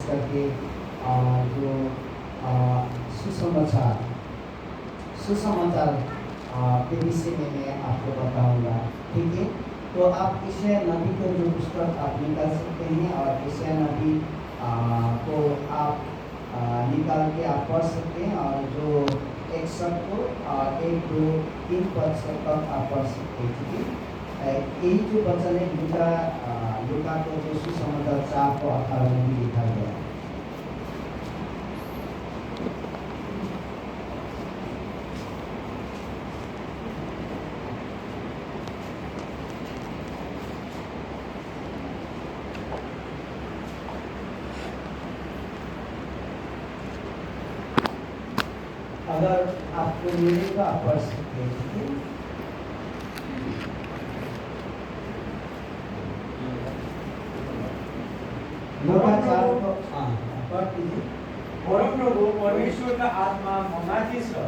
करके जो सुसमाचार सुसमाचार के विषय में मैं आपको बताऊंगा। ठीक है, तो आप यशायाह नबी को जो पुस्तक आप निकाल सकते हैं और यशायाह नबी को आप निकाल के आप पढ़ सकते हैं और जो एक शब्द को 1, 2, 3 पद तक आप पढ़ सकते हैं। ठीक है, यही जो वचन है लूका को जो सुसमाचार 4 को 18 में भी लिखा गया है। अगर आपको मिले तो आप पढ़ सकते हैं। ठीक है, लूका 4 को पढ़ दीजिए। परमप्रभु परमेश्वरका आत्मा ममाथि छ,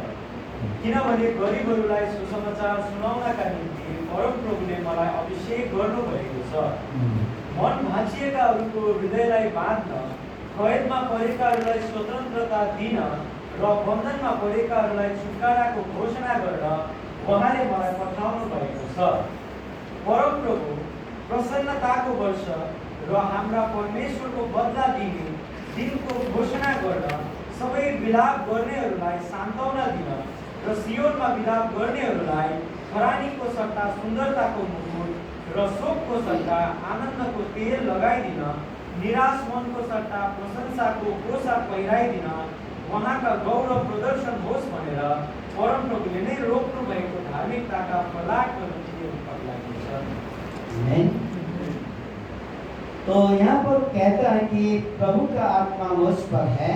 किनभने गरिबहरूलाई सुसमाचार सुनाउनका निम्ति परमप्रभुले मलाई अभिषेक गर्नुभएको छ। मन भाँचिएकाहरूको हृदयलाई बाँध्न, कैदमा परेकाहरूलाई स्वतन्त्रता दिन र बन्धनमा परेकाहरूलाई छुटकाराको घोषणा गर्न उहाँले मलाई पठाउनु भएको छ। परमप्रभु प्रसन्नताको वर्ष र हाम्रा परमेश्वरको बदला दिने दिनको घोषणा गर्न, सबै विलाप गर्नेहरूलाई सान्त्वना दिन र सियोनमा विलाप गर्नेहरूलाई खरानीको सट्टा सुन्दरताको मुकुट र शोकको सट्टा आनन्दको तेल लगाइदिन, निराश मनको सट्टा प्रशंसाको पोसाक पहिराइदिन उहाँका गौरव प्रदर्शन होस् भनेर परमप्रभुले नै रोक्नु भएको धार्मिकताका प्रलाप गर्नु पर्लाको छ। तो यहाँ पर कहता है कि प्रभु का आत्मा मुझ पर है,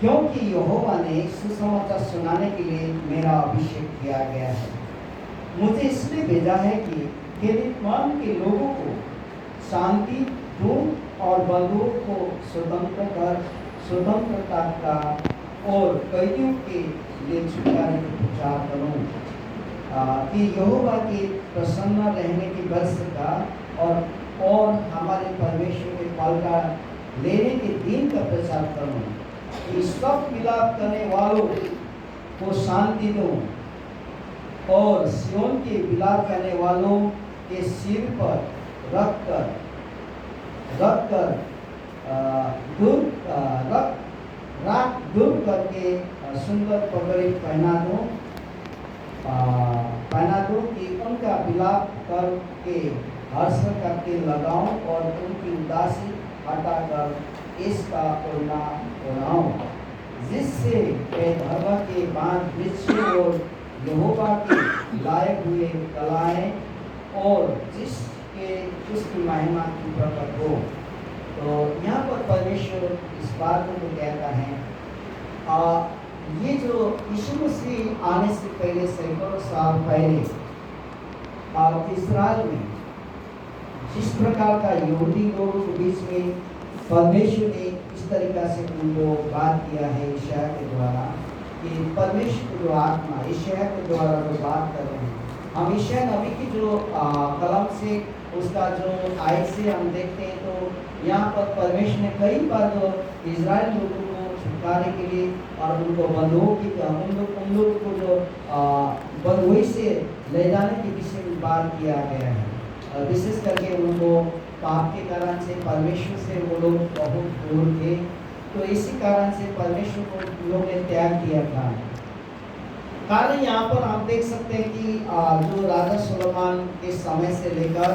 क्योंकि यहोवा ने सुसमाचार सुनाने के लिए मेरा अभिषेक किया गया है। मुझे इसलिए भेजा है कि किरीतमान के लोगों को शांति दूं और बंधुओं को स्वतंत्रता का और कैदियों के लिए छुटकारे का प्रचार करूं, कि यहोवा के प्रसन्न रहने की वर्ष का और हमारे परमेश्वर के फल का लेने के दिन का प्रचार करूं, कि सब विलाप करने वालों को शांति दूं और सियोन के विलाप करने वालों के सिर पर रख कर दूर करके सुंदर पगड़ी पहना दो कि उनका विलाप करके हर्ष का तेल लगाऊं और उनकी उदासी हटाकर इसका ओढ़ना ओढ़ाऊं, जिससे वे धर्म के बांध वृक्ष और यहोवा के लाए हुए कलाएं और जिसकी महिमा की प्रकट हो। तो यहाँ पर परमेश्वर इस बात को कहता है, ये जो यीशु मसीह आने से पहले सैकड़ों साल पहले इस्राएल में जिस प्रकार का यहूदी लोगों के बीच में परमेश्वर ने इस तरीक़ा से उनको बात किया है यशायाह के द्वारा, कि परमेश्वर जो आत्मा यशायाह के द्वारा जो बात कर रहे हैं, हम यशायाह नबी की जो कलम से उसका जो आय से हम देखते हैं, तो यहाँ पर परमेश्वर ने कई बार जो इजराइल लोगों को छुटकारे के लिए और उनको बंधुओं की उन लोगों को जो बंधुई से ले जाने के विषय में बात किया गया है। विशेष करके उनको पाप के कारण से परमेश्वर से वो लोग बहुत दूर थे, तो इसी कारण से परमेश्वर को लोग ने त्याग किया था। कारण यहाँ पर हम देख सकते हैं कि जो राजा सुलेमान के समय से लेकर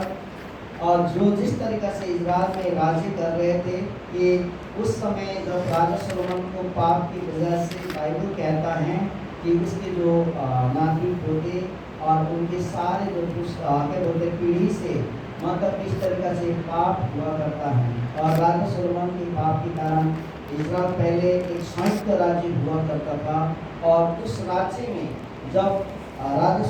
और जो जिस तरीक़ा से इजराइल में राज्य कर रहे थे, कि उस समय जब राजा सुलेमान को पाप की वजह से बाइबल कहता है कि उसके जो नागरिक होते और उनके सारे जो क्या बोलते पीढ़ी से मतलब इस तरीक़ा से पाप हुआ करता है, और राजा सुलेमान के पाप के कारण इजराइल पहले एक संयुक्त राज्य हुआ करता था, और उस राज्य में जब राजा